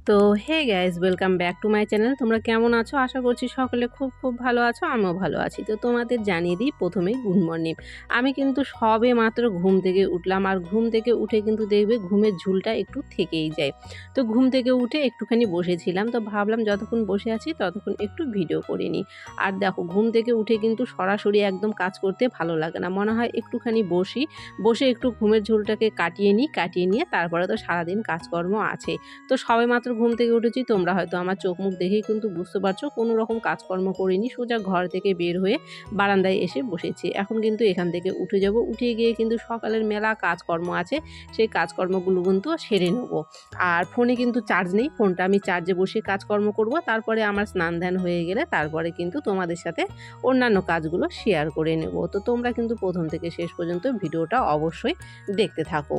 তো hey guys, welcome back to my channel. তোমরা কেমন আছো? আশা করছি সকলে খুব খুব ভালো আছো। আমিও ভালো আছি। তো তোমাদের জানিয়ে দিই প্রথমেই গুড মর্নিং। আমি কিন্তু সবে মাত্র ঘুম থেকে উঠলাম, আর ঘুম থেকে উঠে কিন্তু দেখবে ঘুমের ঝুলটা একটু থেকেই যায়। তো ঘুম থেকে উঠে একটুখানি বসেছিলাম, তো ভাবলাম যতক্ষণ বসে আছি ততক্ষণ একটু ভিডিও করে নিই। আর দেখো, ঘুম থেকে উঠে কিন্তু সরাসরি একদম কাজ করতে ভালো লাগে না, মনে হয় একটুখানি বসে একটু ঘুমের ঝুলটাকে কাটিয়ে নিয়ে তারপরে তো সারাদিন কাজকর্ম আছে। তো সবেমাত্র ঘুম থেকে উঠেছি, তোমরা হয়তো আমার চোখ মুখ দেখেই কিন্তু বুঝতে পারছো কোনো রকম কাজকর্ম করিনি, সোজা ঘর থেকে বের হয়ে বারান্দায় এসে বসেছি। এখন কিন্তু এখান থেকে উঠে যাব, উঠে গিয়ে কিন্তু সকালের মেলা কাজকর্ম আছে, সেই কাজকর্মগুলো কিন্তু সেরে নেব। আর ফোনে কিন্তু চার্জ নেই, ফোনটা আমি চার্জে বসিয়ে কাজকর্ম করব, তারপরে আমার স্নান ধ্যান হয়ে গেলে তারপরে কিন্তু তোমাদের সাথে অন্যান্য কাজগুলো শেয়ার করে নেব। তো তোমরা কিন্তু প্রথম থেকে শেষ পর্যন্ত ভিডিওটা অবশ্যই দেখতে থাকো।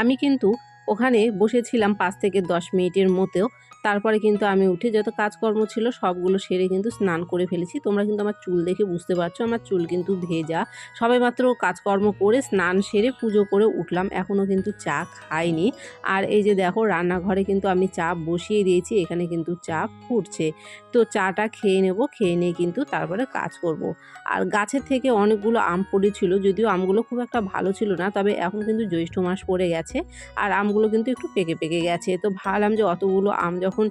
আমি কিন্তু ওখানে বসেছিলাম ৫ থেকে ১০ মিনিটের মতো। তারপরে কিন্তু আমি উঠে যত কাজকর্ম ছিল সবগুলো সেরে কিন্তু স্নান করে ফেলেছি। তোমরা কিন্তু আমার চুল দেখে বুঝতে পারছো আমার চুল কিন্তু ভেজা। সবেমাত্র কাজকর্ম করে স্নান সেরে পুজো করে উঠলাম। এখনও কিন্তু চা খাইনি। আর এই যে দেখো, রান্নাঘরে কিন্তু আমি চা বসিয়ে দিয়েছি। এখানে কিন্তু চা ফুটছে। তো চাটা খেয়ে নেব। খেয়ে নিয়ে কিন্তু তারপরে কাজ করব। আর গাছের থেকে অনেকগুলো আম পড়েছিল, যদিও আমগুলো খুব একটা ভালো ছিল না, তবে এখন কিন্তু জ্যৈষ্ঠ মাস পড়ে গেছে আর আমগুলো কিন্তু একটু পেকে গেছে। তো ভাবলাম যে অতগুলো আম যখন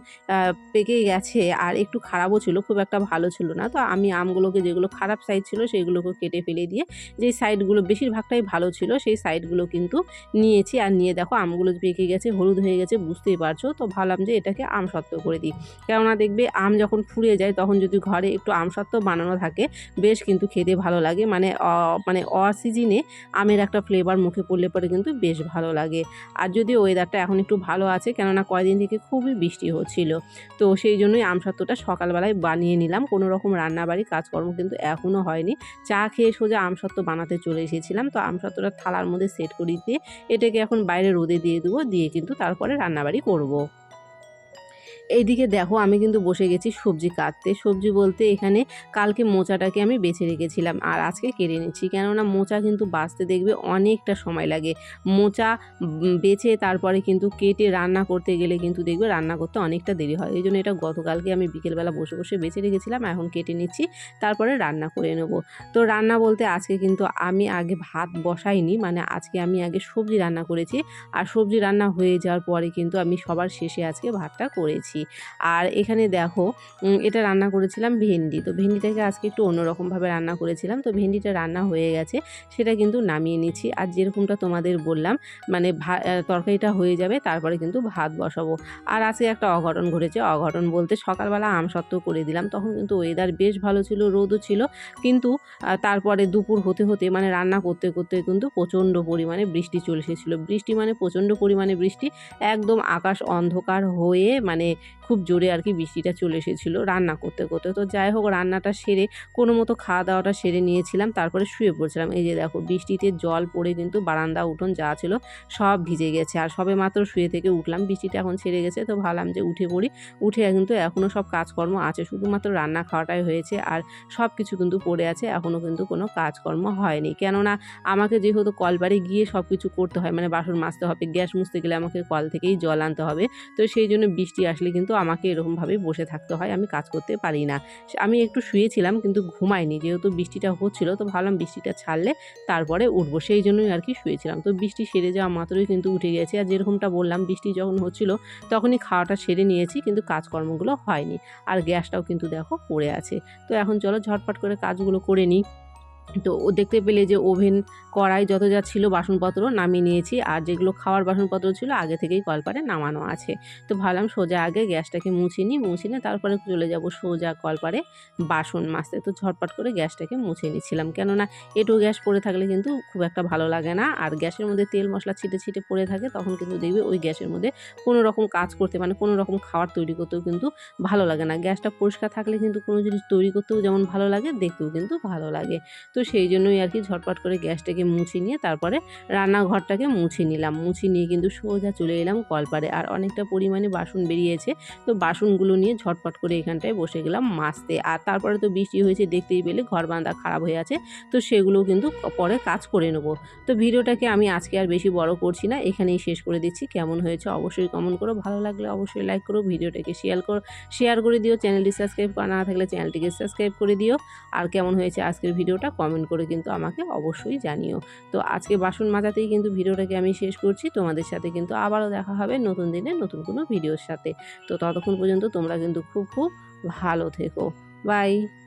পেকে গেছে আর একটু খারাপও ছিল, খুব একটা ভালো ছিল না, তো আমি আমগুলোকে, যেগুলো খারাপ সাইড ছিল সেগুলোকে কেটে ফেলে দিয়ে যেই সাইডগুলো বেশিরভাগটাই ভালো ছিল সেই সাইডগুলো কিন্তু নিয়েছি। আর নিয়ে দেখো আমগুলো পেকে গেছে, হলুদ হয়ে গেছে, বুঝতেই পারছো। তো ভাবলাম যে এটাকে আমসত্ত্ব করে দিই, কেননা দেখবে আম যখন ফুরিয়ে যায় তখন যদি ঘরে একটু আমসত্ত্ব বানানো থাকে বেশ কিন্তু খেতে ভালো লাগে। মানে অসিজনে আমের একটা ফ্লেভার মুখে পড়লে পরে কিন্তু বেশ ভালো লাগে। আর যদিও ওয়েদারটা এখন একটু ভালো আছে, কেননা কয়েকদিন থেকে খুবই বৃষ্টি হচ্ছিল, তো সেই জন্যই আমসত্ত্বটা সকালবেলায় বানিয়ে নিলাম। কোনো রকম রান্নাবাড়ি কাজকর্ম কিন্তু এখনও হয়নি। চা খেয়ে সোজা আমসত্ত্ব বানাতে চলে এসেছিলাম। তো আমসত্ত্বটা থালার মধ্যে সেট করে দিয়ে এটাকে এখন বাইরে রোদে দিয়ে দেবো, দিয়ে কিন্তু তারপরে রান্নাবাড়ি করব। এইদিকে দেখো, আমি কিন্তু বসে গেছি সবজি কাটতে। সবজি বলতে এখানে কালকে মোচাটাকে আমি বেছে রেখেছিলাম আর আজকে কেটে নিচ্ছি, কেননা মোচা কিন্তু বাছতে দেখবে অনেকটা সময় লাগে। মোচা বেছে তারপরে কিন্তু কেটে রান্না করতে গেলে কিন্তু দেখবে রান্না করতে অনেকটা দেরি হয়। এই জন্য এটা গতকালকে আমি বিকেলবেলা বসে বসে বেছে রেখেছিলাম, এখন কেটে নিচ্ছি, তারপরে রান্না করে নেব। তো রান্না বলতে আজকে কিন্তু আমি আগে ভাত বসাইনি, মানে আজকে আমি আগে সবজি রান্না করেছি। আর সবজি রান্না হয়ে যাওয়ার পরে কিন্তু আমি সবার শেষে আজকে ভাতটা করেছি। আর এখানে দেখো, এটা রান্না করেছিলাম ভেন্ডি। তো ভেন্ডিটাকে আজকে একটু অন্যরকমভাবে রান্না করেছিলাম। তো ভেন্ডিটা রান্না হয়ে গেছে, সেটা কিন্তু নামিয়ে নিচ্ছি। আর যেরকমটা তোমাদের বললাম, মানে তরকারিটা হয়ে যাবে তারপরে কিন্তু ভাত বসাবো। আর আজকে একটা অঘটন ঘটেছে। অঘটন বলতে সকালবেলা আমসত্ত্ব করে দিলাম, তখন কিন্তু ওয়েদার বেশ ভালো ছিল, রোদও ছিল, কিন্তু তারপরে দুপুর হতে হতে মানে রান্না করতে করতে কিন্তু প্রচণ্ড পরিমাণে বৃষ্টি চলে এসেছিলো। বৃষ্টি মানে প্রচণ্ড পরিমাণে বৃষ্টি, একদম আকাশ অন্ধকার হয়ে মানে খুব জোরে আর কি বৃষ্টিটা চলে এসেছিলো রান্না করতে করতে। তো যাই হোক, রান্নাটা সেরে কোনো মতো খাওয়া দাওয়াটা সেরে নিয়েছিলাম, তারপরে শুয়ে পড়ছিলাম। এই যে দেখো, বৃষ্টিতে জল পড়ে কিন্তু বারান্দা উঠোন যা ছিল সব ভিজে গেছে। আর সবে মাত্র শুয়ে থেকে উঠলাম, বৃষ্টিটা এখন ছেড়ে গেছে, তো ভাবলাম যে উঠে পড়ি। উঠে কিন্তু এখনও সব কাজকর্ম আছে, শুধুমাত্র রান্না খাওয়াটাই হয়েছে, আর সব কিছু কিন্তু পড়ে আছে, এখনও কিন্তু কোনো কাজকর্ম হয়নি। কেননা আমাকে যেহেতু কলবারে গিয়ে সব কিছু করতে হয়, মানে বাসন মাজতে হবে, গ্যাস মুছতে গেলে আমাকে কল থেকেই জল আনতে হবে, তো সেই জন্য বৃষ্টি আসলে কিন্তু আমাকে এরকমভাবেই বসে থাকতে হয়, আমি কাজ করতে পারি না। আমি একটু শুয়েছিলাম কিন্তু ঘুমাইনি, যেহেতু বৃষ্টিটা হচ্ছিল, তো ভাবলাম বৃষ্টিটা ছাড়লে তারপরে উঠবো, সেই জন্যই আর কি শুয়েছিলাম। তো বৃষ্টি সেরে যাওয়া মাত্রই কিন্তু উঠে গেছে। আর যেরকমটা বললাম, বৃষ্টি যখন হচ্ছিল তখনই খাওয়াটা সেরে নিয়েছি, কিন্তু কাজকর্মগুলো হয়নি। আর গ্যাসটাও কিন্তু দেখো পড়ে আছে। তো এখন চলো ঝটপট করে কাজগুলো করে নিই। তো ও দেখতে পেলে যে ওভেন, কড়াই যত যা ছিল বাসনপত্র নামিয়ে নিয়েছি, আর যেগুলো খাওয়ার বাসনপত্র ছিল আগে থেকেই কলপারে নামানো আছে। তো ভাবলাম সোজা আগে গ্যাসটাকে মুছে নিয়ে তারপরে চলে যাব সোজা কলপারে বাসন মাজতে। তো ঝটপট করে গ্যাসটাকে মুছে নিচ্ছিলাম, কেননা এঁটো গ্যাস পড়ে থাকলে কিন্তু খুব একটা ভালো লাগে না। আর গ্যাসের মধ্যে তেল মশলা ছিটে ছিটে পড়ে থাকে, তখন কিন্তু দেখবে ওই গ্যাসের মধ্যে কোনো রকম কাজ করতে, মানে কোনো রকম খাবার তৈরি করতেও কিন্তু ভালো লাগে না। গ্যাসটা পরিষ্কার থাকলে কিন্তু কোনো জিনিস তৈরি করতেও যেমন ভালো লাগে, দেখতেও কিন্তু ভালো লাগে। তো সেই জন্যই আর কি ঝটপট করে গ্যাসটাকে মুছে নিয়ে তারপরে রান্নাঘরটাকে মুছে নিলাম। মুছে নিয়ে কিন্তু সোজা চলে এলাম কলপাড়ে। আর অনেকটা পরিমাণে বাসন বেরিয়েছে, তো বাসনগুলো নিয়ে ঝটপট করে এখানটায় বসে গেলাম মাজতে। আর তারপরে তো বৃষ্টি হয়েছে, দেখতেই পেলে ঘর বারান্দা খারাপ হয়ে আছে, তো সেগুলোও কিন্তু পরে কাজ করে নেব। তো ভিডিওটাকে আমি আজকে আর বেশি বড় করছি না, এখানেই শেষ করে দিচ্ছি। কেমন হয়েছে অবশ্যই কমেন্ট করো, ভালো লাগলে অবশ্যই লাইক করো, ভিডিওটাকে শেয়ার করে দিও, চ্যানেলটি সাবস্ক্রাইব করা না থাকলে চ্যানেলটিকে সাবস্ক্রাইব করে দিও। আর কেমন হয়েছে আজকের ভিডিওটা কমেন্ট করে কিন্তু আমাকে অবশ্যই জানিও। তো আজকে বাসন মাজাতেই কিন্তু ভিডিওটাকে আমি শেষ করছি। তোমাদের সাথে কিন্তু আবারও দেখা হবে নতুন দিনে নতুন কোনো ভিডিওর সাথে। তো ততক্ষণ পর্যন্ত তোমরা কিন্তু খুব খুব ভালো থেকো। বাই।